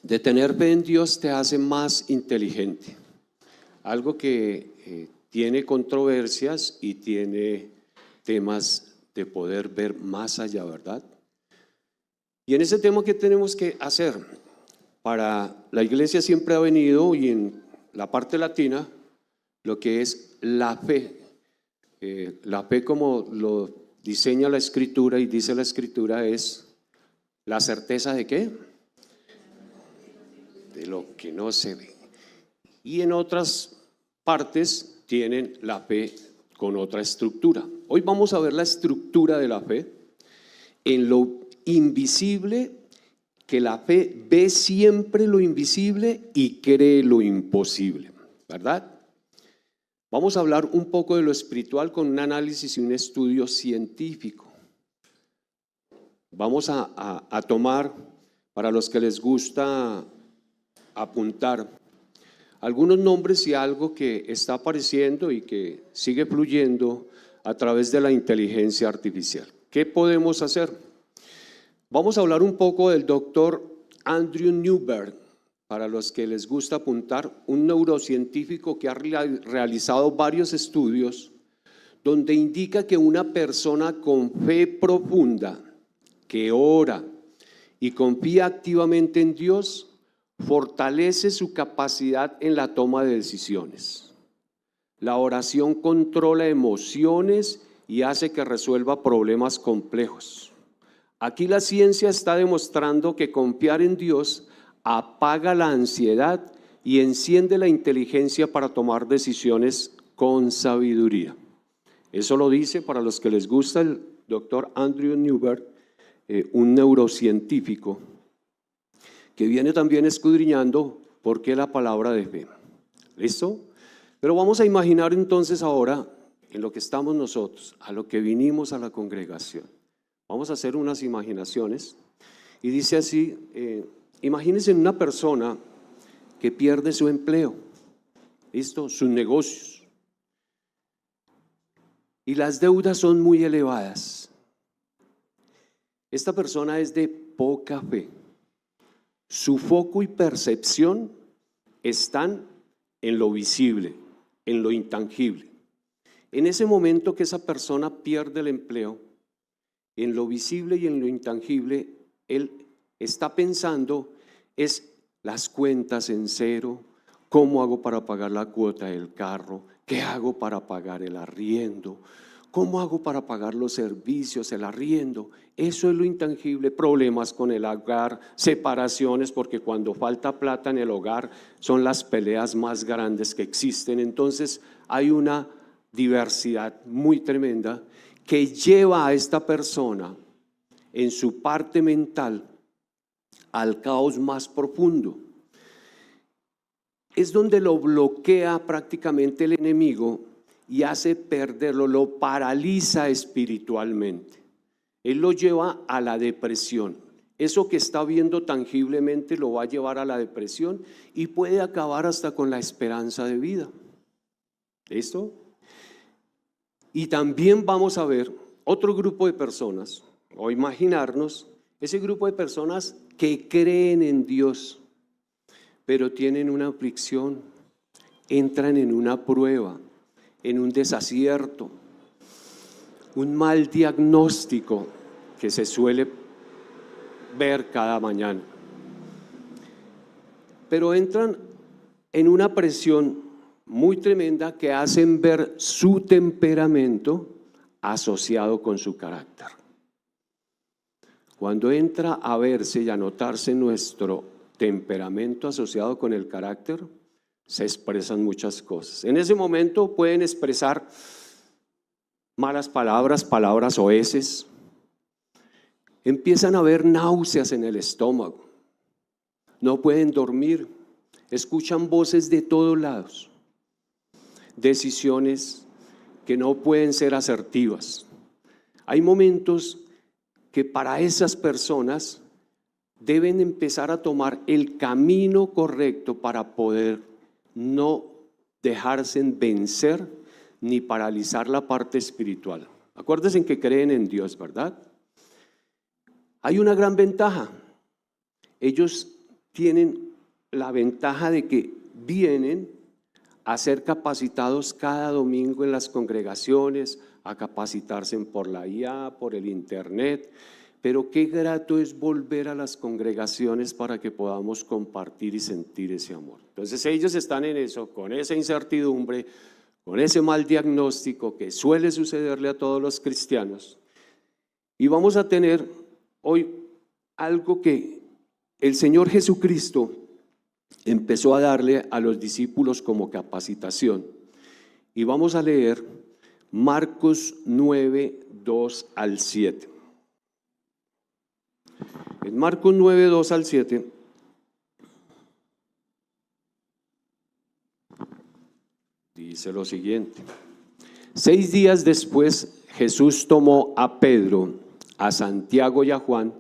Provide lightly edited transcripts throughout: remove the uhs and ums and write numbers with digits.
de tener fe en Dios te hace más inteligente. Algo que tiene controversias y tiene temas de poder ver más allá, ¿verdad? Y en ese tema, ¿qué tenemos que hacer? Para la iglesia siempre ha venido, y en la parte latina, lo que es la fe. La fe, como lo diseña la Escritura y dice la Escritura, es la certeza ¿de qué? De lo que no se ve. Y en otras partes tienen la fe con otra estructura. Hoy vamos a ver la estructura de la fe en lo invisible, que la fe ve siempre lo invisible y cree lo imposible, ¿verdad? Vamos a hablar un poco de lo espiritual con un análisis y un estudio científico. Vamos a tomar, para los que les gusta apuntar, algunos nombres y algo que está apareciendo y que sigue fluyendo a través de la inteligencia artificial. ¿Qué podemos hacer? Vamos a hablar un poco del doctor Andrew Newberg, para los que les gusta apuntar, un neurocientífico que ha realizado varios estudios donde indica que una persona con fe profunda, que ora y confía activamente en Dios, fortalece su capacidad en la toma de decisiones. La oración controla emociones y hace que resuelva problemas complejos. Aquí la ciencia está demostrando que confiar en Dios apaga la ansiedad y enciende la inteligencia para tomar decisiones con sabiduría. Eso lo dice, para los que les gusta, el doctor Andrew Newberg, un neurocientífico que viene también escudriñando por qué la palabra de fe. ¿Listo? Pero vamos a imaginar entonces ahora en lo que estamos nosotros, a lo que vinimos a la congregación. Vamos a hacer unas imaginaciones y dice así, imagínense una persona que pierde su empleo, ¿listo? Sus negocios, y las deudas son muy elevadas. Esta persona es de poca fe. Su foco y percepción están en lo visible, en lo intangible. En ese momento que esa persona pierde el empleo, en lo visible y en lo intangible, él está pensando es las cuentas en cero, cómo hago para pagar la cuota del carro, qué hago para pagar el arriendo, cómo hago para pagar los servicios, el arriendo. Eso es lo intangible, problemas con el hogar, separaciones, porque cuando falta plata en el hogar son las peleas más grandes que existen. Entonces hay una diversidad muy tremenda que lleva a esta persona en su parte mental al caos más profundo. Es donde lo bloquea prácticamente el enemigo y hace perderlo, lo paraliza espiritualmente. Él lo lleva a la depresión. Eso que está viendo tangiblemente lo va a llevar a la depresión y puede acabar hasta con la esperanza de vida. ¿Listo? Y también vamos a ver otro grupo de personas, o imaginarnos ese grupo de personas que creen en Dios, pero tienen una aflicción, entran en una prueba, en un desacierto, un mal diagnóstico que se suele ver cada mañana. Pero entran en una presión muy tremenda que hacen ver su temperamento asociado con su carácter. Cuando entra a verse y a notarse nuestro temperamento asociado con el carácter, se expresan muchas cosas. En ese momento pueden expresar malas palabras, palabras oeces. Empiezan a haber náuseas en el estómago. No pueden dormir. Escuchan voces de todos lados. Decisiones que no pueden ser asertivas. Hay momentos que para esas personas deben empezar a tomar el camino correcto para poder no dejarse vencer ni paralizar la parte espiritual. Acuérdense que creen en Dios, ¿verdad? Hay una gran ventaja. Ellos tienen la ventaja de que vienen a ser capacitados cada domingo en las congregaciones, a capacitarse por la IA, por el internet, pero qué grato es volver a las congregaciones para que podamos compartir y sentir ese amor. Entonces ellos están en eso, con esa incertidumbre, con ese mal diagnóstico que suele sucederle a todos los cristianos. Y vamos a tener hoy algo que el Señor Jesucristo empezó a darle a los discípulos como capacitación. Y vamos a leer Marcos 9, 2 al 7. En Marcos 9, 2 al 7, dice lo siguiente: 6 días después, Jesús tomó a Pedro, a Santiago y a Juan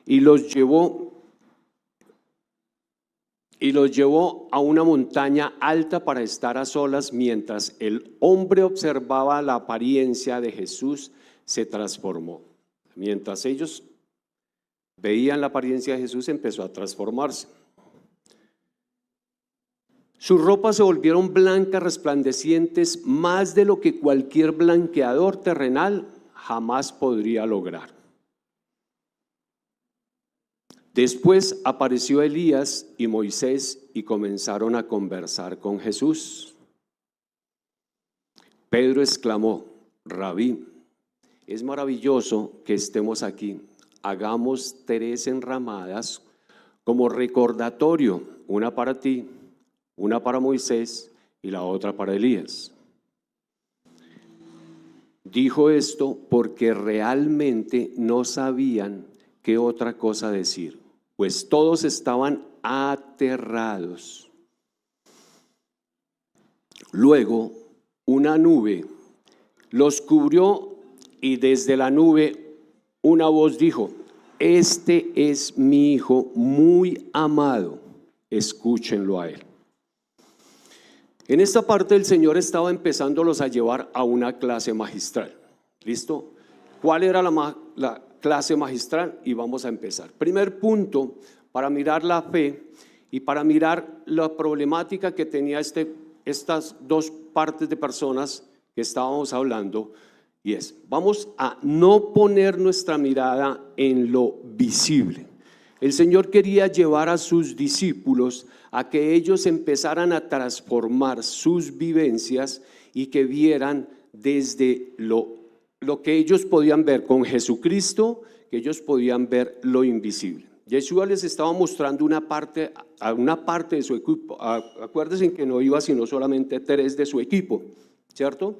y los llevó a una montaña alta para estar a solas mientras el hombre observaba la apariencia de Jesús se transformó. Mientras ellos veían la apariencia de Jesús, empezó a transformarse. Sus ropas se volvieron blancas, resplandecientes, más de lo que cualquier blanqueador terrenal jamás podría lograr. Después apareció Elías y Moisés y comenzaron a conversar con Jesús. Pedro exclamó: Rabí, es maravilloso que estemos aquí. Hagamos 3 enramadas como recordatorio, una para ti, una para Moisés y la otra para Elías. Dijo esto porque realmente no sabían qué otra cosa decir, pues todos estaban aterrados. Luego una nube los cubrió y desde la nube una voz dijo: Este es mi Hijo muy amado, escúchenlo a él. En esta parte el Señor estaba empezándolos a llevar a una clase magistral. ¿Listo? ¿Cuál era la clase magistral? Y vamos a empezar. Primer punto, para mirar la fe y para mirar la problemática que tenía estas dos partes de personas que estábamos hablando, y es: vamos a no poner nuestra mirada en lo visible. El Señor quería llevar a sus discípulos a que ellos empezaran a transformar sus vivencias y que vieran desde lo que ellos podían ver con Jesucristo, que ellos podían ver lo invisible. Yeshua les estaba mostrando una parte de su equipo. Acuérdense que no iba sino solamente 3 de su equipo, ¿cierto?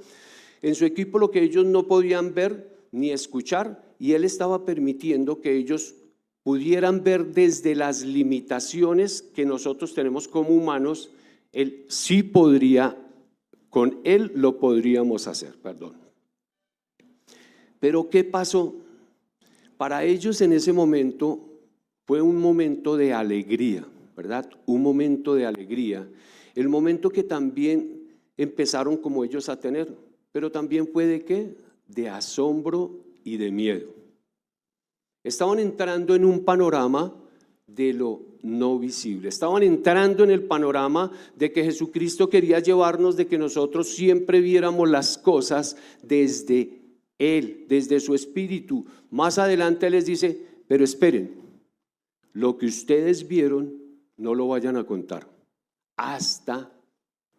En su equipo lo que ellos no podían ver ni escuchar, y Él estaba permitiendo que ellos pudieran ver desde las limitaciones que nosotros tenemos como humanos. Él sí podría, con Él lo podríamos hacer, Pero ¿qué pasó? Para ellos en ese momento fue un momento de alegría, ¿verdad? Un momento de alegría, el momento que también empezaron como ellos a tener, pero también fue ¿de qué? De asombro y de miedo. Estaban entrando en un panorama de lo no visible, estaban entrando en el panorama de que Jesucristo quería llevarnos, de que nosotros siempre viéramos las cosas desde Él, desde su espíritu. Más adelante les dice: pero esperen, lo que ustedes vieron no lo vayan a contar hasta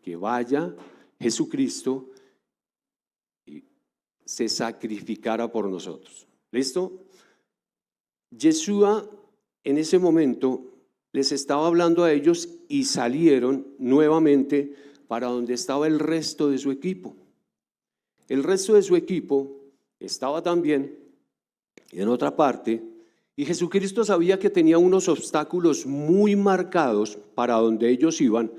que vaya Jesucristo y se sacrificara por nosotros. ¿Listo? Yeshua en ese momento les estaba hablando a ellos y salieron nuevamente para donde estaba el resto de su equipo. El resto de su equipo estaba también en otra parte, y Jesucristo sabía que tenía unos obstáculos muy marcados para donde ellos iban,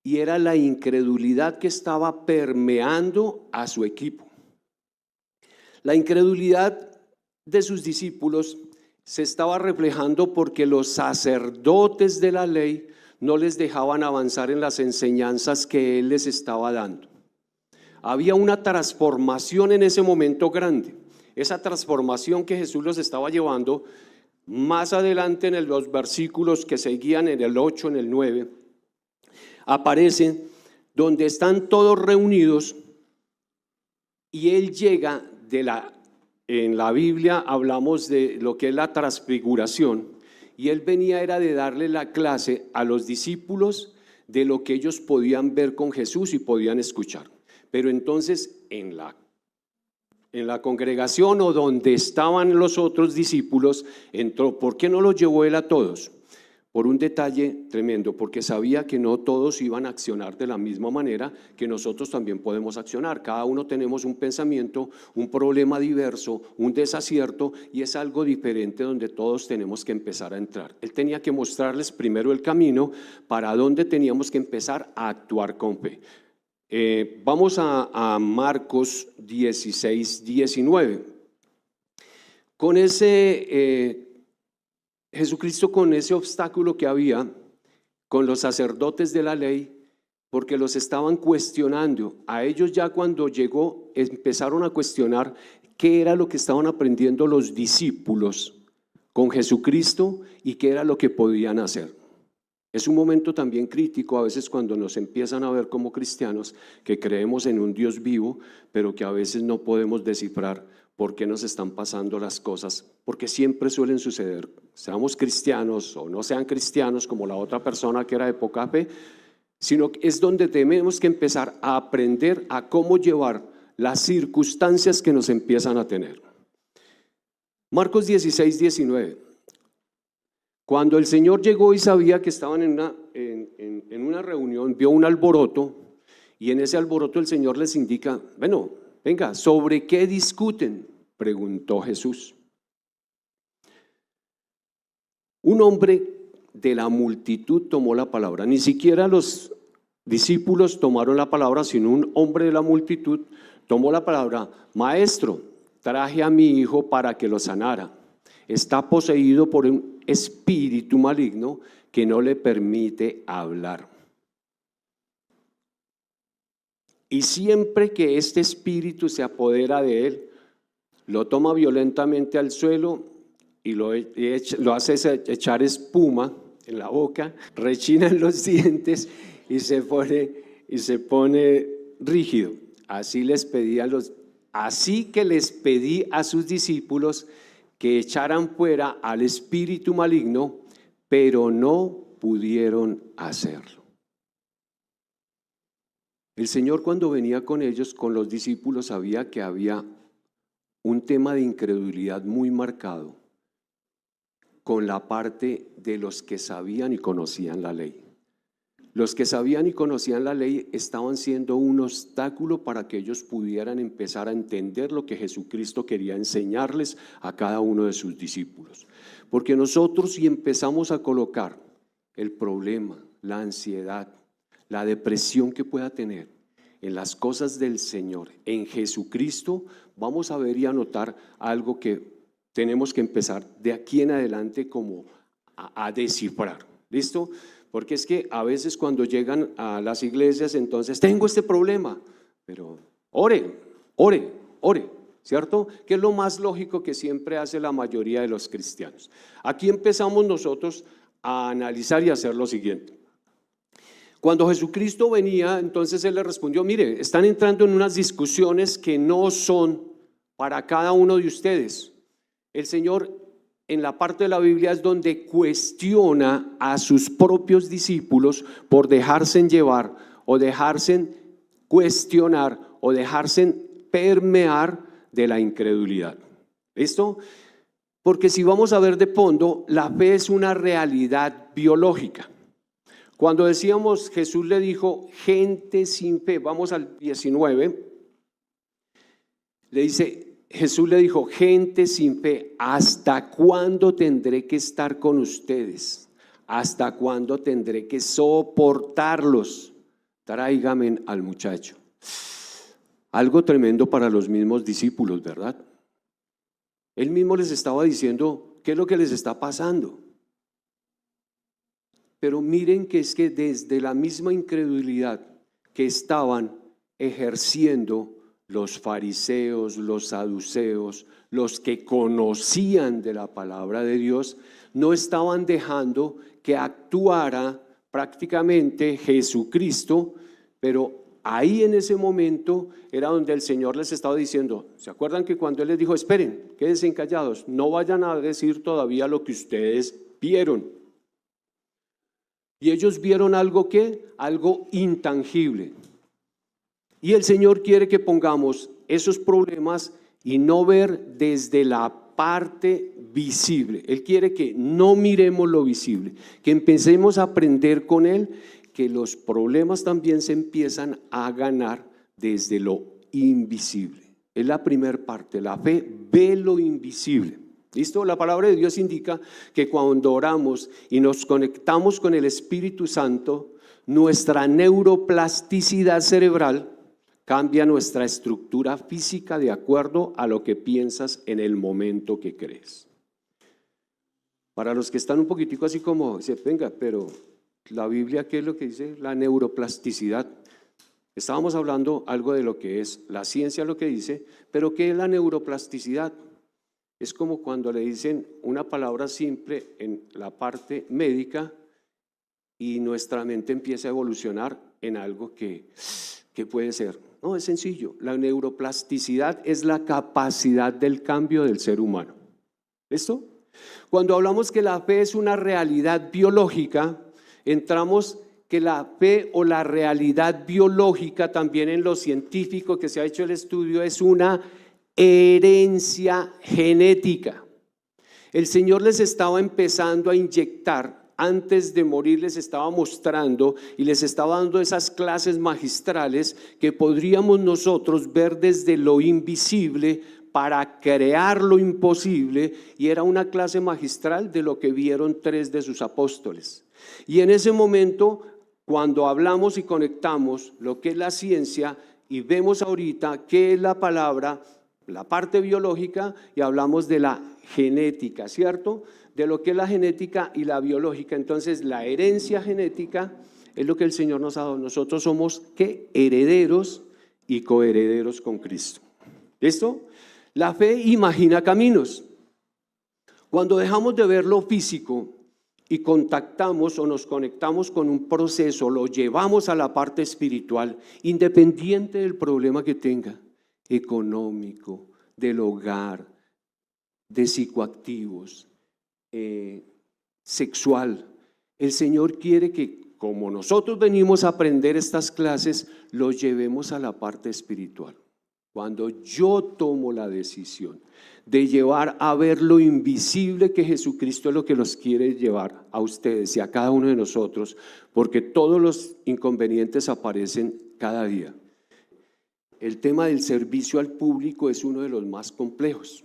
y era la incredulidad que estaba permeando a su equipo. La incredulidad de sus discípulos se estaba reflejando porque los sacerdotes de la ley no les dejaban avanzar en las enseñanzas que Él les estaba dando. Había una transformación en ese momento grande. Esa transformación que Jesús los estaba llevando Más adelante en los versículos que seguían, en el 8, en el 9, aparece donde están todos reunidos y él llega en la Biblia hablamos de lo que es la transfiguración, y él venía era de darle la clase a los discípulos de lo que ellos podían ver con Jesús y podían escuchar. Pero entonces en la congregación o donde estaban los otros discípulos entró. ¿Por qué no los llevó él a todos? Por un detalle tremendo, porque sabía que no todos iban a accionar de la misma manera que nosotros también podemos accionar. Cada uno tenemos un pensamiento, un problema diverso, un desacierto, y es algo diferente donde todos tenemos que empezar a entrar. Él tenía que mostrarles primero el camino para dónde teníamos que empezar a actuar con fe. Vamos a Marcos 16, 19. Con ese Jesucristo, con ese obstáculo que había con los sacerdotes de la ley, porque los estaban cuestionando. A ellos ya cuando llegó empezaron a cuestionar qué era lo que estaban aprendiendo los discípulos con Jesucristo y qué era lo que podían hacer. Es un momento también crítico a veces cuando nos empiezan a ver como cristianos que creemos en un Dios vivo, pero que a veces no podemos descifrar por qué nos están pasando las cosas, porque siempre suelen suceder, seamos cristianos o no sean cristianos como la otra persona que era de poca fe, sino que es donde tenemos que empezar a aprender a cómo llevar las circunstancias que nos empiezan a tener. Marcos 16, 19. Cuando el Señor llegó y sabía que estaban en una reunión, vio un alboroto, y en ese alboroto el Señor les indica: bueno, venga, ¿sobre qué discuten?, preguntó Jesús. Un hombre de la multitud tomó la palabra. Ni siquiera los discípulos tomaron la palabra, sino un hombre de la multitud tomó la palabra. Maestro, traje a mi hijo para que lo sanara. Está poseído por un espíritu maligno que no le permite hablar. Y siempre que este espíritu se apodera de él, lo toma violentamente al suelo y lo hace echar espuma en la boca, rechina en los dientes y se pone rígido. Así que les pedí a sus discípulos que echaran fuera al espíritu maligno, pero no pudieron hacerlo. El Señor, cuando venía con ellos, con los discípulos, sabía que había un tema de incredulidad muy marcado con la parte de los que sabían y conocían la ley. Los que sabían y conocían la ley estaban siendo un obstáculo para que ellos pudieran empezar a entender lo que Jesucristo quería enseñarles a cada uno de sus discípulos. Porque nosotros, si empezamos a colocar el problema, la ansiedad, la depresión que pueda tener en las cosas del Señor, en Jesucristo, vamos a ver y a notar algo que tenemos que empezar de aquí en adelante como a descifrar. ¿Listo? Porque es que a veces cuando llegan a las iglesias, entonces tengo este problema, pero ore, ¿cierto? Que es lo más lógico que siempre hace la mayoría de los cristianos. Aquí empezamos nosotros a analizar y a hacer lo siguiente. Cuando Jesucristo venía, entonces Él le respondió: mire, están entrando en unas discusiones que no son para cada uno de ustedes. El Señor, en la parte de la Biblia, es donde cuestiona a sus propios discípulos por dejarse llevar o dejarse cuestionar o dejarse permear de la incredulidad. ¿Listo? Porque si vamos a ver de fondo, la fe es una realidad biológica. Cuando decíamos, Jesús le dijo gente sin fe, vamos al 19, le dice, Jesús le dijo: gente sin fe, ¿hasta cuándo tendré que estar con ustedes? ¿Hasta cuándo tendré que soportarlos? Tráigame al muchacho. Algo tremendo para los mismos discípulos, ¿verdad? Él mismo les estaba diciendo qué es lo que les está pasando. Pero miren que es que desde la misma incredulidad que estaban ejerciendo los fariseos, los saduceos, los que conocían de la palabra de Dios, no estaban dejando que actuara prácticamente Jesucristo, pero ahí en ese momento era donde el Señor les estaba diciendo, ¿se acuerdan que cuando Él les dijo, esperen, quédense callados, no vayan a decir todavía lo que ustedes vieron? Y ellos vieron algo algo intangible. Y el Señor quiere que pongamos esos problemas y no ver desde la parte visible. Él quiere que no miremos lo visible, que empecemos a aprender con Él, que los problemas también se empiezan a ganar desde lo invisible. Es la primera parte, la fe ve lo invisible. ¿Listo? La palabra de Dios indica que cuando oramos y nos conectamos con el Espíritu Santo, nuestra neuroplasticidad cerebral cambia nuestra estructura física de acuerdo a lo que piensas en el momento que crees. Para los que están un poquitico así como, venga, pero la Biblia, ¿qué es lo que dice? La neuroplasticidad. Estábamos hablando algo de lo que es la ciencia, lo que dice, pero ¿qué es la neuroplasticidad? Es como cuando le dicen una palabra simple en la parte médica y nuestra mente empieza a evolucionar en algo que puede ser. No, es sencillo. La neuroplasticidad es la capacidad del cambio del ser humano. ¿Listo? Cuando hablamos que la fe es una realidad biológica, entramos que la fe o la realidad biológica, también en lo científico que se ha hecho el estudio, es una herencia genética. El Señor les estaba empezando a inyectar, antes de morir les estaba mostrando y les estaba dando esas clases magistrales que podríamos nosotros ver desde lo invisible para crear lo imposible, y era una clase magistral de lo que vieron 3 de sus apóstoles. Y en ese momento, cuando hablamos y conectamos lo que es la ciencia y vemos ahorita qué es la palabra, la parte biológica, y hablamos de la genética, ¿cierto? De lo que es la genética y la biológica. Entonces, la herencia genética es lo que el Señor nos ha dado. Nosotros somos, ¿qué? Herederos y coherederos con Cristo. ¿Listo? La fe imagina caminos. Cuando dejamos de ver lo físico y contactamos o nos conectamos con un proceso, lo llevamos a la parte espiritual, independiente del problema que tenga, económico, del hogar, de psicoactivos, sexual. El Señor quiere que, como nosotros venimos a aprender estas clases, los llevemos a la parte espiritual. Cuando yo tomo la decisión de llevar a ver lo invisible, que Jesucristo es lo que los quiere llevar a ustedes y a cada uno de nosotros, porque todos los inconvenientes aparecen cada día. El tema del servicio al público es uno de los más complejos,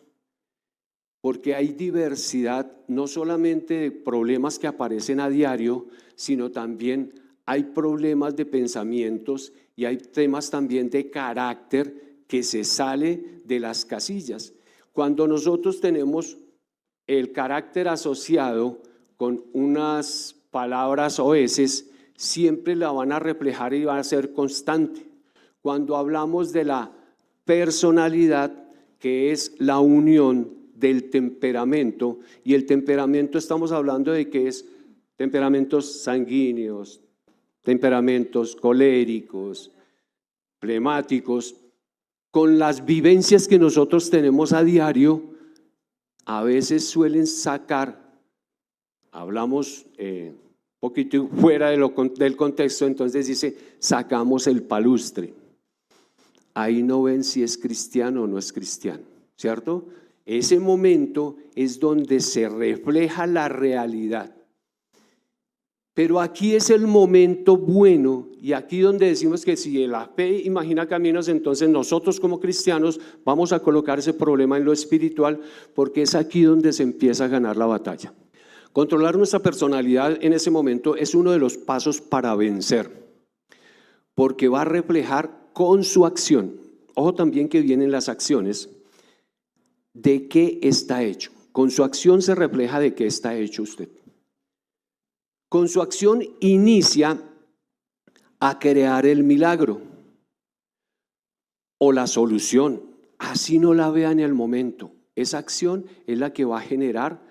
porque hay diversidad, no solamente de problemas que aparecen a diario, sino también hay problemas de pensamientos y hay temas también de carácter que se sale de las casillas. Cuando nosotros tenemos el carácter asociado con unas palabras o heces, siempre la van a reflejar y va a ser constante. Cuando hablamos de la personalidad, que es la unión del temperamento, y el temperamento estamos hablando de que es temperamentos sanguíneos, temperamentos coléricos, flemáticos, con las vivencias que nosotros tenemos a diario, a veces suelen sacar, hablamos un poquito fuera del contexto, entonces dice, sacamos el palustre. Ahí no ven si es cristiano o no es cristiano, ¿cierto? Ese momento es donde se refleja la realidad. Pero aquí es el momento bueno, y aquí donde decimos que si la fe imagina caminos, entonces nosotros como cristianos vamos a colocar ese problema en lo espiritual, porque es aquí donde se empieza a ganar la batalla. Controlar nuestra personalidad en ese momento es uno de los pasos para vencer, porque va a reflejar con su acción. Ojo también que vienen las acciones. ¿De qué está hecho? Con su acción se refleja de qué está hecho usted. Con su acción inicia a crear el milagro. o la solución. Así no la vea en el momento. Esa acción es la que va a generar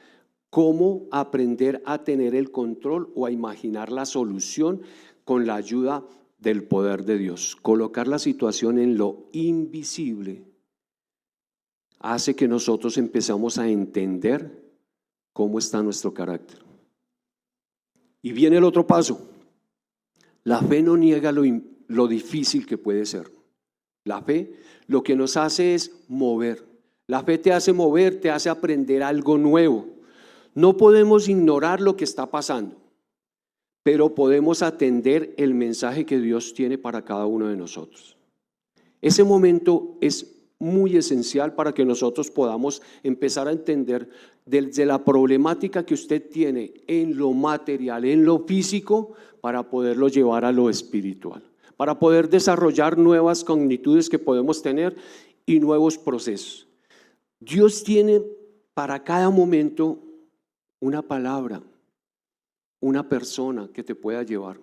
cómo aprender a tener el control o a imaginar la solución con la ayuda del poder de Dios. Colocar la situación en lo invisible hace que nosotros empezamos a entender cómo está nuestro carácter. Y viene el otro paso. La fe no niega lo difícil que puede ser. La fe lo que nos hace es mover. La fe te hace mover, te hace aprender algo nuevo. No podemos ignorar lo que está pasando, pero podemos atender el mensaje que Dios tiene para cada uno de nosotros. Ese momento es muy esencial para que nosotros podamos empezar a entender desde la problemática que usted tiene en lo material, en lo físico, para poderlo llevar a lo espiritual, para poder desarrollar nuevas cognitudes que podemos tener y nuevos procesos. Dios tiene para cada momento una palabra, una persona que te pueda llevar,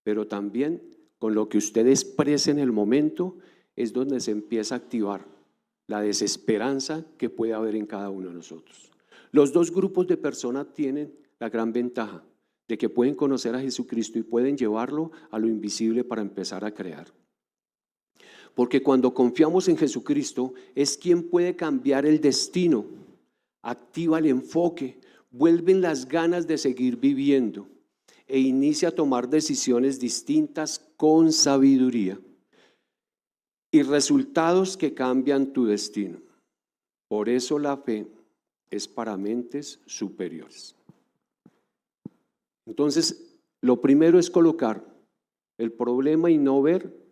pero también con lo que usted exprese en el momento es donde se empieza a activar la desesperanza que puede haber en cada uno de nosotros. Los dos grupos de personas tienen la gran ventaja de que pueden conocer a Jesucristo y pueden llevarlo a lo invisible para empezar a crear. Porque cuando confiamos en Jesucristo es quien puede cambiar el destino, activa el enfoque, vuelven las ganas de seguir viviendo e inicia a tomar decisiones distintas con sabiduría y resultados que cambian tu destino. Por eso la fe es para mentes superiores. Entonces, lo primero es colocar el problema y no ver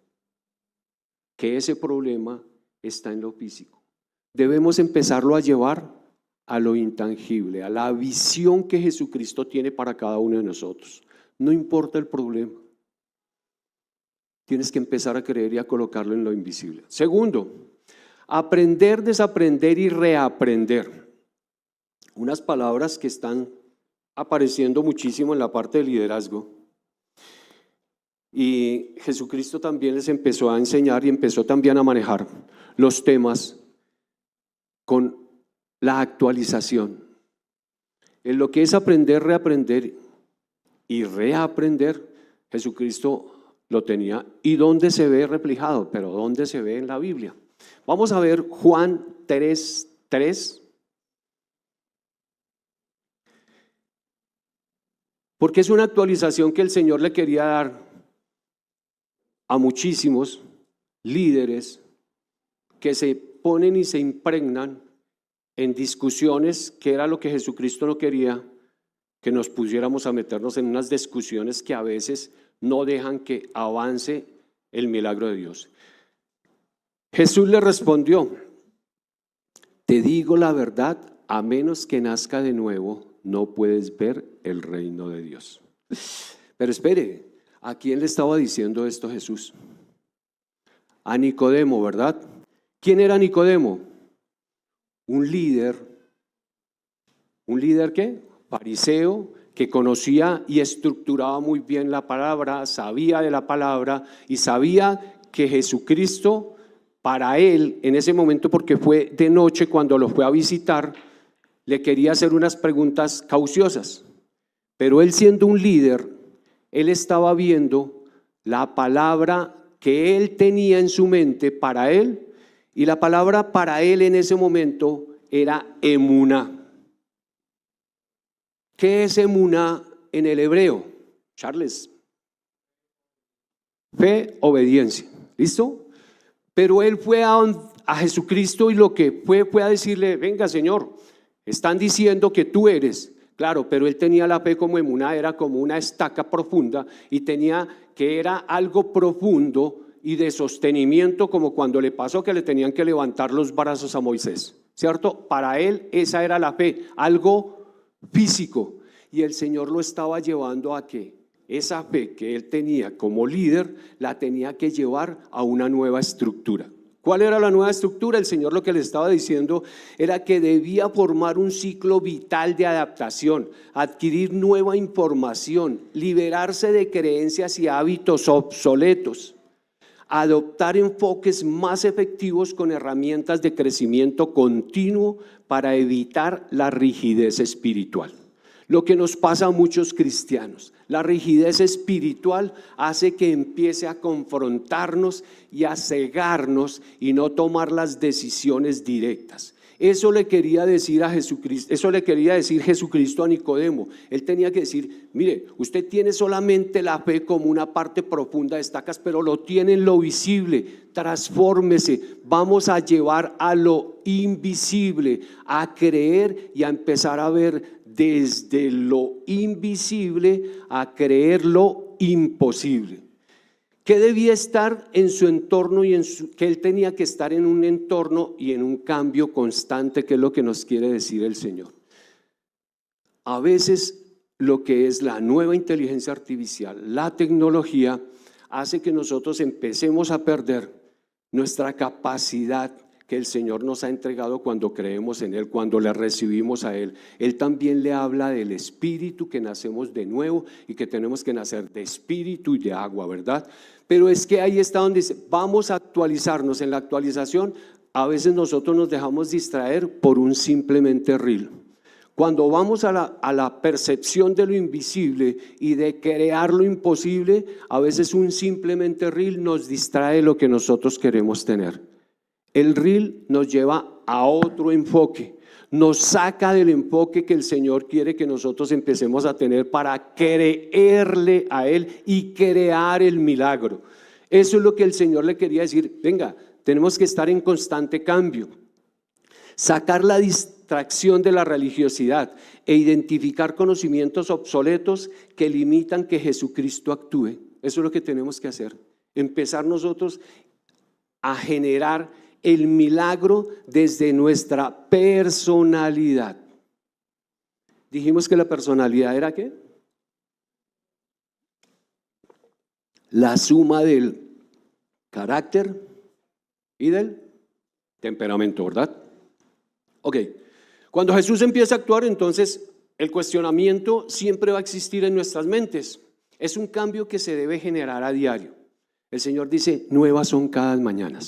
que ese problema está en lo físico. Debemos empezarlo a llevar a lo intangible, a la visión que Jesucristo tiene para cada uno de nosotros. No importa el problema. Tienes que empezar a creer y a colocarlo en lo invisible. Segundo, aprender, desaprender y reaprender. Unas palabras que están apareciendo muchísimo en la parte de liderazgo. Y Jesucristo también les empezó a enseñar y empezó también a manejar los temas con la actualización. En lo que es aprender, reaprender y reaprender, Jesucristo lo tenía. ¿Y dónde se ve reflejado? Pero ¿dónde se ve en la Biblia? Vamos a ver Juan 3:3. Porque es una actualización que el Señor le quería dar a muchísimos líderes que se ponen y se impregnan en discusiones, que era lo que Jesucristo no quería, que nos pusiéramos a meternos en unas discusiones que a veces no dejan que avance el milagro de Dios. Jesús le respondió: te digo la verdad, a menos que nazca de nuevo, no puedes ver el reino de Dios. Pero espere, ¿a quién le estaba diciendo esto Jesús? A Nicodemo, ¿verdad? ¿Quién era Nicodemo? Un líder ¿qué? Fariseo, que conocía y estructuraba muy bien la palabra, sabía de la palabra y sabía que Jesucristo, para él, en ese momento, porque fue de noche cuando lo fue a visitar, le quería hacer unas preguntas cauciosas. Pero él, siendo un líder, él estaba viendo la palabra que él tenía en su mente para él, y la palabra para él en ese momento era emuná. ¿Qué es emuná en el hebreo? Charles. Fe, obediencia. ¿Listo? Pero él fue a Jesucristo y lo que fue a decirle: venga, Señor, están diciendo que tú eres. Claro, pero él tenía la fe como emuná, era como una estaca profunda, y tenía que era algo profundo y de sostenimiento, como cuando le pasó que le tenían que levantar los brazos a Moisés, ¿cierto? Para él esa era la fe, algo físico, y el Señor lo estaba llevando a que esa fe que él tenía como líder la tenía que llevar a una nueva estructura. ¿Cuál era la nueva estructura? El Señor lo que le estaba diciendo era que debía formar un ciclo vital de adaptación, adquirir nueva información, liberarse de creencias y hábitos obsoletos, adoptar enfoques más efectivos con herramientas de crecimiento continuo para evitar la rigidez espiritual. Lo que nos pasa a muchos cristianos, la rigidez espiritual hace que empiece a confrontarnos y a cegarnos y no tomar las decisiones directas. Eso le quería decir a Jesucristo, eso le quería decir Jesucristo a Nicodemo. Él tenía que decir: mire, usted tiene solamente la fe como una parte profunda de estacas, pero lo tiene en lo visible. Transfórmese, vamos a llevar a lo invisible, a creer y a empezar a ver desde lo invisible, a creer lo imposible. ¿Qué debía estar en su entorno y que él tenía que estar en un entorno y en un cambio constante, que es lo que nos quiere decir el Señor? A veces lo que es la nueva inteligencia artificial, la tecnología, hace que nosotros empecemos a perder nuestra capacidad que el Señor nos ha entregado cuando creemos en Él, cuando le recibimos a Él. Él también le habla del espíritu, que nacemos de nuevo y que tenemos que nacer de espíritu y de agua, ¿verdad? Pero es que ahí está donde dice: vamos a actualizarnos. En la actualización a veces nosotros nos dejamos distraer por un simplemente reel. Cuando vamos a la percepción de lo invisible y de crear lo imposible, a veces un simplemente reel nos distrae lo que nosotros queremos tener. El reel nos lleva a otro enfoque, nos saca del enfoque que el Señor quiere que nosotros empecemos a tener para creerle a Él y crear el milagro. Eso es lo que el Señor le quería decir: venga, tenemos que estar en constante cambio, sacar la distracción de la religiosidad e identificar conocimientos obsoletos que limitan que Jesucristo actúe. Eso es lo que tenemos que hacer, empezar nosotros a generar el milagro desde nuestra personalidad. Dijimos que la personalidad era ¿qué? La suma del carácter y del temperamento, ¿verdad? Ok, cuando Jesús empieza a actuar, entonces el cuestionamiento siempre va a existir en nuestras mentes. Es un cambio que se debe generar a diario. El Señor dice: nuevas son cada mañana.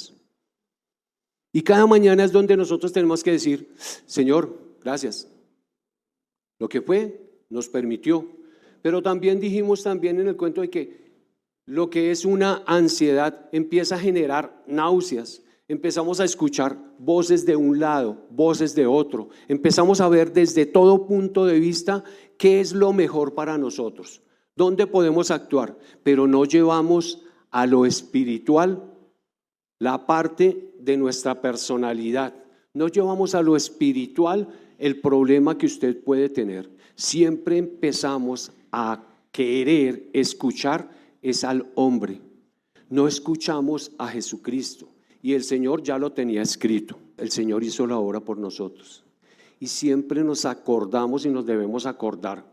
Y cada mañana es donde nosotros tenemos que decir: Señor, gracias. Lo que fue, nos permitió. Pero también dijimos también en el cuento de que lo que es una ansiedad empieza a generar náuseas. Empezamos a escuchar voces de un lado, voces de otro. Empezamos a ver desde todo punto de vista qué es lo mejor para nosotros, dónde podemos actuar, pero no llevamos a lo espiritual la parte de nuestra personalidad. No llevamos a lo espiritual el problema que usted puede tener. Siempre empezamos a querer escuchar es al hombre. No escuchamos a Jesucristo. Y el Señor ya lo tenía escrito. El Señor hizo la obra por nosotros. Y siempre nos acordamos y nos debemos acordar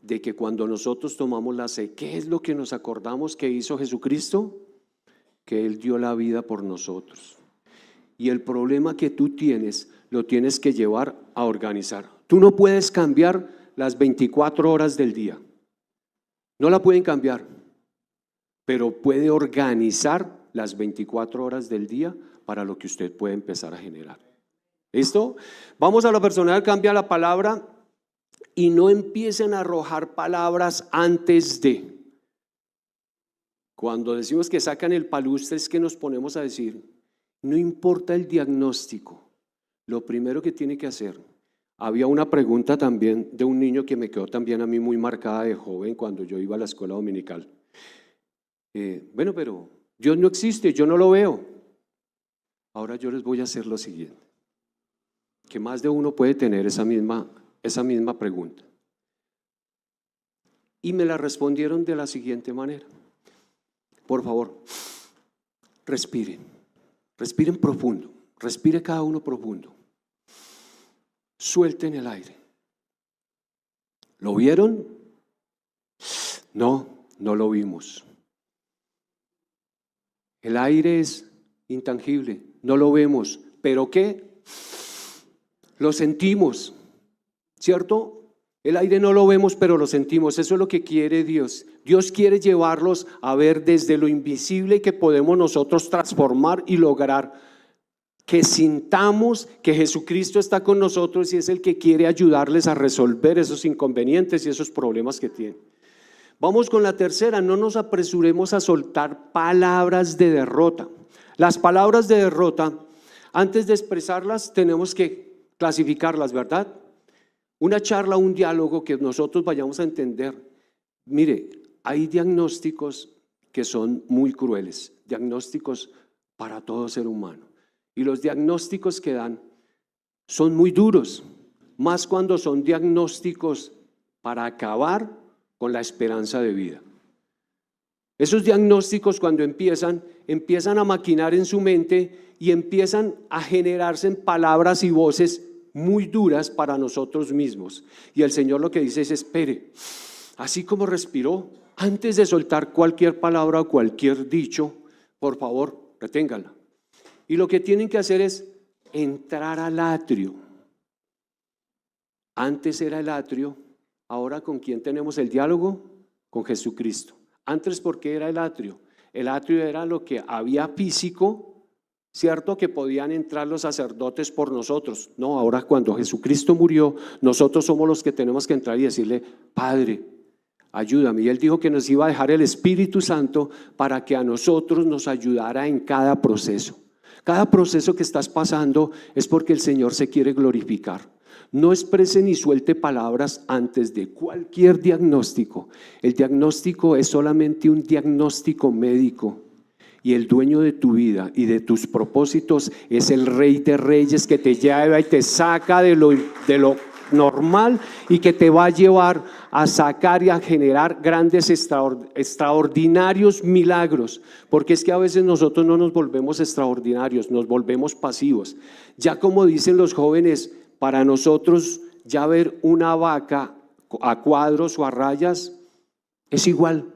de que cuando nosotros tomamos la sed, ¿qué es lo que nos acordamos que hizo Jesucristo? Que Él dio la vida por nosotros. Y el problema que tú tienes, lo tienes que llevar a organizar. Tú no puedes cambiar las 24 horas del día. No la pueden cambiar, pero puede organizar las 24 horas del día para lo que usted puede empezar a generar. ¿Listo? Vamos a la personal, cambia la palabra y no empiecen a arrojar palabras antes de. Cuando decimos que sacan el palustre es que nos ponemos a decir: no importa el diagnóstico, lo primero que tiene que hacer. Había una pregunta también de un niño que me quedó también a mí muy marcada de joven cuando yo iba a la escuela dominical. Bueno, pero Dios no existe, yo no lo veo. Ahora yo les voy a hacer lo siguiente, que más de uno puede tener esa misma pregunta. Y me la respondieron de la siguiente manera: por favor, respiren profundo, respire cada uno profundo, suelten el aire. ¿Lo vieron? No, no lo vimos. El aire es intangible, no lo vemos, pero ¿qué? Lo sentimos, ¿cierto? El aire no lo vemos, pero lo sentimos. Eso es lo que quiere Dios. Dios quiere llevarlos a ver desde lo invisible que podemos nosotros transformar y lograr que sintamos que Jesucristo está con nosotros y es el que quiere ayudarles a resolver esos inconvenientes y esos problemas que tienen. Vamos con la tercera, no nos apresuremos a soltar palabras de derrota. Las palabras de derrota, antes de expresarlas, tenemos que clasificarlas, ¿verdad? Una charla, un diálogo que nosotros vayamos a entender. Mire, hay diagnósticos que son muy crueles, diagnósticos para todo ser humano. Y los diagnósticos que dan son muy duros, más cuando son diagnósticos para acabar con la esperanza de vida. Esos diagnósticos cuando empiezan a maquinar en su mente y empiezan a generarse en palabras y voces muy duras para nosotros mismos. Y el Señor lo que dice es: espere, así como respiró, antes de soltar cualquier palabra o cualquier dicho, por favor, reténgala. Y lo que tienen que hacer es entrar al atrio. Antes era el atrio, ahora ¿con quién tenemos el diálogo? Con Jesucristo. Antes, ¿por qué era el atrio? El atrio era lo que había físico, ¿cierto? Que podían entrar los sacerdotes por nosotros. No, ahora cuando Jesucristo murió, nosotros somos los que tenemos que entrar y decirle: Padre, ayúdame. Y Él dijo que nos iba a dejar el Espíritu Santo para que a nosotros nos ayudara en cada proceso. Cada proceso que estás pasando es porque el Señor se quiere glorificar. No exprese ni suelte palabras antes de cualquier diagnóstico. El diagnóstico es solamente un diagnóstico médico. Y el dueño de tu vida y de tus propósitos es el Rey de Reyes, que te lleva y te saca de lo normal y que te va a llevar a sacar y a generar grandes, extraordinarios milagros. Porque es que a veces nosotros no nos volvemos extraordinarios, nos volvemos pasivos. Ya como dicen los jóvenes, para nosotros ya ver una vaca a cuadros o a rayas es igual.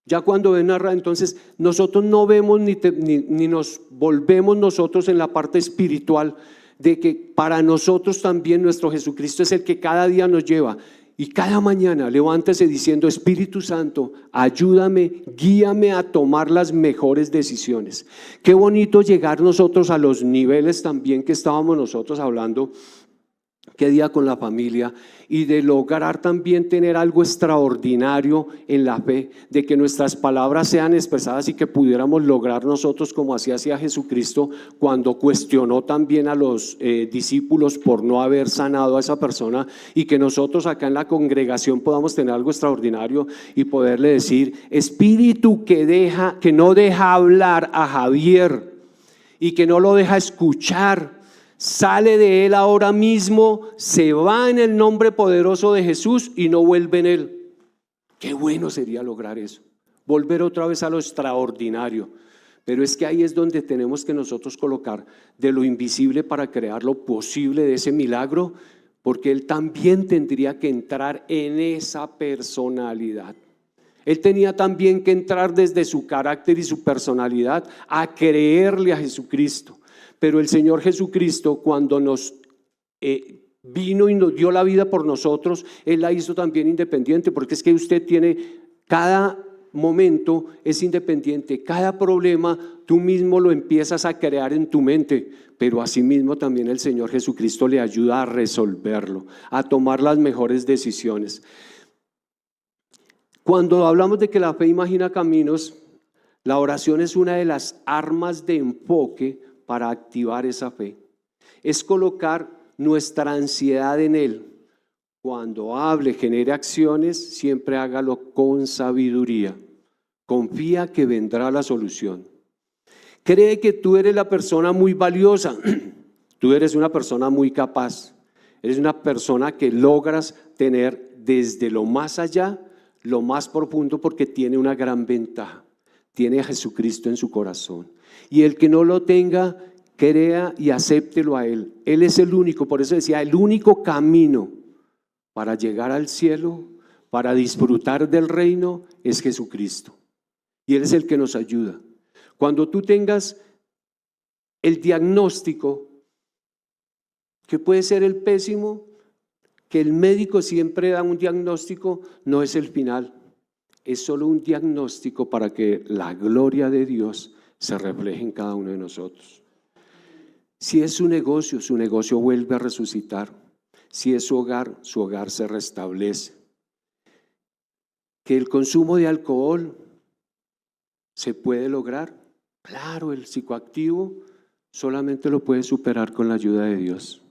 Ya cuando ven una raya, entonces nosotros no vemos ni nos volvemos nosotros en la parte espiritual de que para nosotros también nuestro Jesucristo es el que cada día nos lleva. Y cada mañana levántese diciendo: Espíritu Santo, ayúdame, guíame a tomar las mejores decisiones. Qué bonito llegar nosotros a los niveles también que estábamos nosotros hablando qué día con la familia, y de lograr también tener algo extraordinario en la fe, de que nuestras palabras sean expresadas y que pudiéramos lograr nosotros como así hacía Jesucristo cuando cuestionó también a los discípulos por no haber sanado a esa persona, y que nosotros acá en la congregación podamos tener algo extraordinario y poderle decir: Espíritu que no deja hablar a Javier y que no lo deja escuchar, sale de él ahora mismo, se va en el nombre poderoso de Jesús y no vuelve en él. Qué bueno sería lograr eso, volver otra vez a lo extraordinario. Pero es que ahí es donde tenemos que nosotros colocar de lo invisible para crear lo posible de ese milagro, porque él también tendría que entrar en esa personalidad. Él tenía también que entrar desde su carácter y su personalidad a creerle a Jesucristo. Pero el Señor Jesucristo, cuando nos vino y nos dio la vida por nosotros, Él la hizo también independiente, porque es que usted tiene, cada momento es independiente, cada problema tú mismo lo empiezas a crear en tu mente, pero asimismo también el Señor Jesucristo le ayuda a resolverlo, a tomar las mejores decisiones. Cuando hablamos de que la fe imagina caminos, la oración es una de las armas de enfoque para activar esa fe. Es colocar nuestra ansiedad en Él. Cuando hable, genere acciones, siempre hágalo con sabiduría. Confía que vendrá la solución. Cree que tú eres la persona muy valiosa. Tú eres una persona muy capaz. Eres una persona que logras tener desde lo más allá, lo más profundo, porque tiene una gran ventaja. Tiene a Jesucristo en su corazón. Y el que no lo tenga, crea y acéptelo a Él. Él es el único, por eso decía, el único camino para llegar al cielo, para disfrutar del reino, es Jesucristo. Y Él es el que nos ayuda. Cuando tú tengas el diagnóstico, que puede ser el pésimo, que el médico siempre da un diagnóstico, no es el final. es solo un diagnóstico para que la gloria de Dios se refleje en cada uno de nosotros. Si es su negocio vuelve a resucitar. Si es su hogar se restablece. Que el consumo de alcohol se puede lograr. Claro, el psicoactivo solamente lo puede superar con la ayuda de Dios.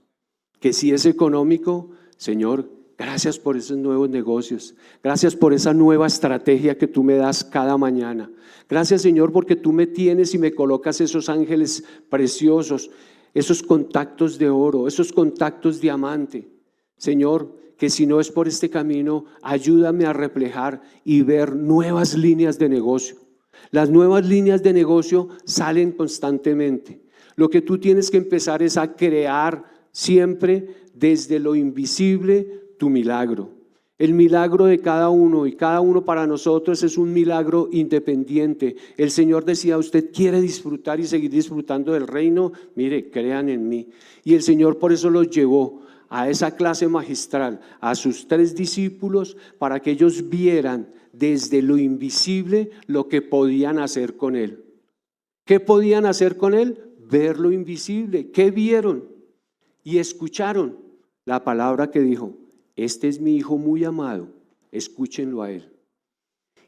Que si es económico, Señor, gracias por esos nuevos negocios. Gracias por esa nueva estrategia que tú me das cada mañana. Gracias, Señor, porque tú me tienes y me colocas esos ángeles preciosos, esos contactos de oro, esos contactos diamante. Señor, que si no es por este camino, ayúdame a reflejar y ver nuevas líneas de negocio. Las nuevas líneas de negocio salen constantemente. Lo que tú tienes que empezar es a crear siempre desde lo invisible tu milagro. El milagro de cada uno y cada uno para nosotros es un milagro independiente. El Señor decía, usted quiere disfrutar y seguir disfrutando del reino, mire, crean en mí. Y el Señor por eso los llevó a esa clase magistral, a sus 3 discípulos, para que ellos vieran desde lo invisible lo que podían hacer con Él. ¿Qué podían hacer con Él? Ver lo invisible. ¿Qué vieron? Y escucharon la palabra que dijo, este es mi hijo muy amado, escúchenlo a Él.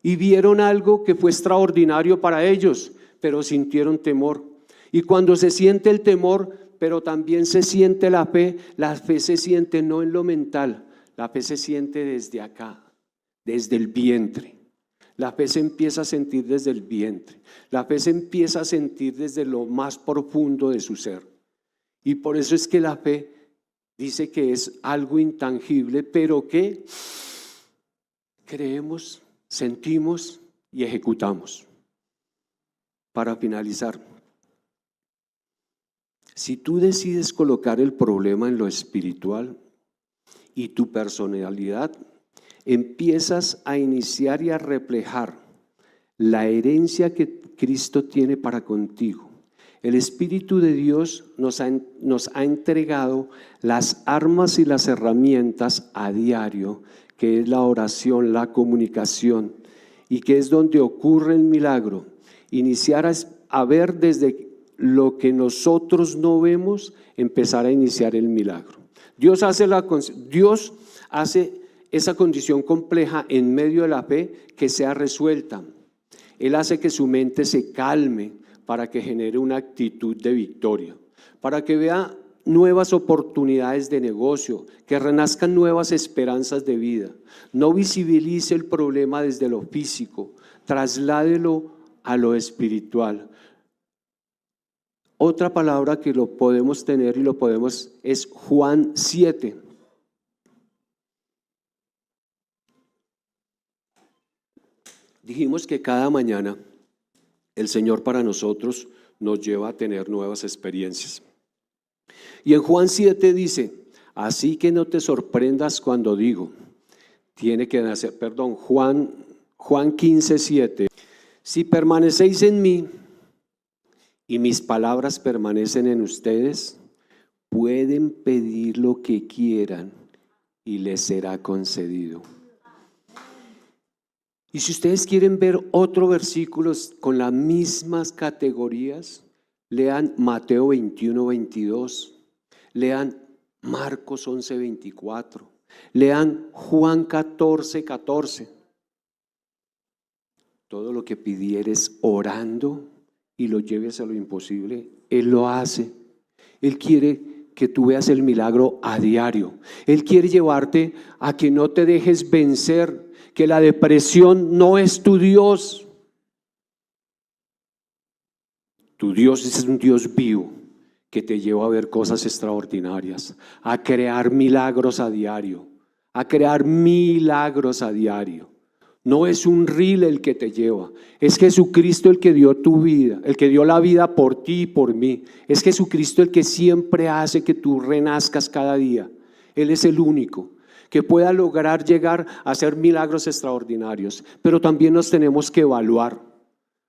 Y vieron algo que fue extraordinario para ellos, pero sintieron temor. Y cuando se siente el temor, pero también se siente la fe se siente no en lo mental, la fe se siente desde acá, desde el vientre. La fe se empieza a sentir desde el vientre, la fe se empieza a sentir desde lo más profundo de su ser. Y por eso es que la fe dice que es algo intangible, pero que creemos, sentimos y ejecutamos. Para finalizar, si tú decides colocar el problema en lo espiritual y tu personalidad, empiezas a iniciar y a reflejar la herencia que Cristo tiene para contigo. El Espíritu de Dios nos ha entregado las armas y las herramientas a diario, que es la oración, la comunicación, y que es donde ocurre el milagro. Iniciar a ver desde lo que nosotros no vemos, empezar a iniciar el milagro. Dios hace esa condición compleja en medio de la fe que sea resuelta. Él hace que su mente se calme para que genere una actitud de victoria, para que vea nuevas oportunidades de negocio, que renazcan nuevas esperanzas de vida. No visibilice el problema desde lo físico, trasládelo a lo espiritual. Otra palabra que lo podemos tener es Juan 7. Dijimos que cada mañana el Señor para nosotros nos lleva a tener nuevas experiencias. Y en Juan 7 dice, así que no te sorprendas cuando digo, Juan 15, 7. Si permanecéis en mí y mis palabras permanecen en ustedes, pueden pedir lo que quieran y les será concedido. Y si ustedes quieren ver otros versículos con las mismas categorías, lean Mateo 21, 22, lean Marcos 11, 24, lean Juan 14, 14. Todo lo que pidieres orando y lo lleves a lo imposible, Él lo hace. Él quiere que tú veas el milagro a diario. Él quiere llevarte a que no te dejes vencer, que la depresión no es tu Dios. Tu Dios es un Dios vivo que te lleva a ver cosas extraordinarias, a crear milagros a diario, a crear milagros a diario. No es un reel el que te lleva, es Jesucristo el que dio tu vida, el que dio la vida por ti y por mí. Es Jesucristo el que siempre hace que tú renazcas cada día. Él es el único que pueda lograr llegar a hacer milagros extraordinarios, pero también nos tenemos que evaluar,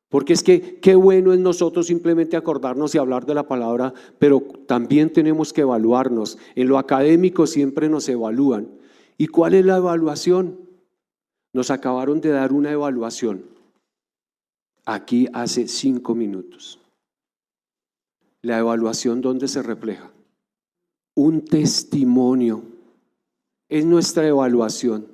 porque es que qué bueno es nosotros simplemente acordarnos y hablar de la palabra, pero también tenemos que evaluarnos. En lo académico siempre nos evalúan. ¿Y cuál es la evaluación? Nos acabaron de dar una evaluación aquí hace 5 minutos. La evaluación, ¿dónde se refleja? Un testimonio. Es nuestra evaluación.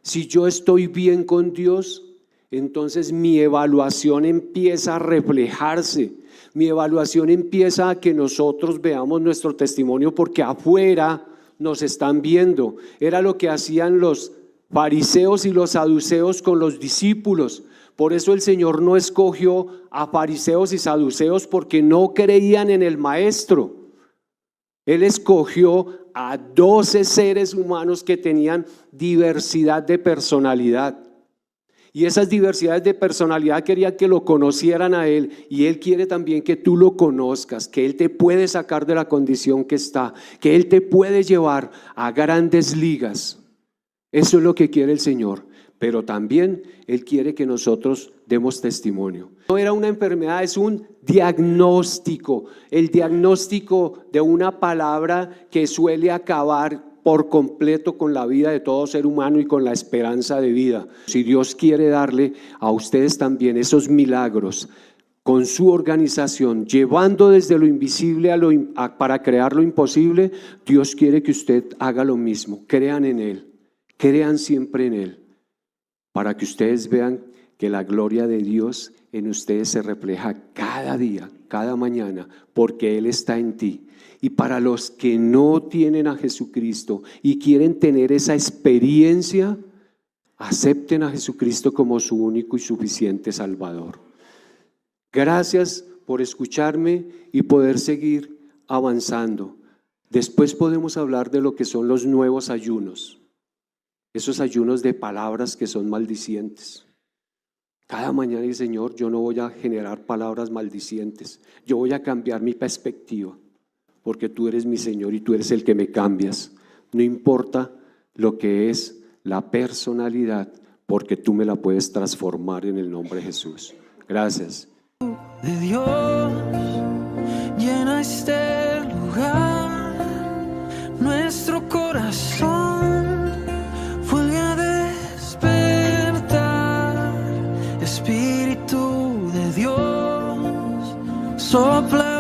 Si yo estoy bien con Dios, entonces mi evaluación empieza a reflejarse. Mi evaluación empieza a que nosotros veamos nuestro testimonio porque afuera nos están viendo. Era lo que hacían los fariseos y los saduceos con los discípulos. Por eso el Señor no escogió a fariseos y saduceos porque no creían en el Maestro. Él escogió a 12 seres humanos que tenían diversidad de personalidad. Y esas diversidades de personalidad quería que lo conocieran a Él, y Él quiere también que tú lo conozcas, que Él te puede sacar de la condición que está, que Él te puede llevar a grandes ligas. Eso es lo que quiere el Señor, pero también Él quiere que nosotros demos testimonio. No era una enfermedad, es un diagnóstico, el diagnóstico de una palabra que suele acabar por completo con la vida de todo ser humano y con la esperanza de vida. Si Dios quiere darle a ustedes también esos milagros con su organización, llevando desde lo invisible para crear lo imposible, Dios quiere que usted haga lo mismo. Crean en Él, crean siempre en Él, para que ustedes vean que la gloria de Dios en ustedes se refleja cada día, cada mañana, porque Él está en ti. Y para los que no tienen a Jesucristo y quieren tener esa experiencia, acepten a Jesucristo como su único y suficiente Salvador. Gracias por escucharme y poder seguir avanzando. Después podemos hablar de lo que son los nuevos ayunos, esos ayunos de palabras que son maldicientes. Cada mañana dice: Señor, yo no voy a generar palabras maldicientes, yo voy a cambiar mi perspectiva, porque tú eres mi Señor y tú eres el que me cambias. No importa lo que es la personalidad, porque tú me la puedes transformar en el nombre de Jesús. Gracias. De Dios llena este lugar, nuestro corazón vuelve a despertar. Espíritu de Dios, sopla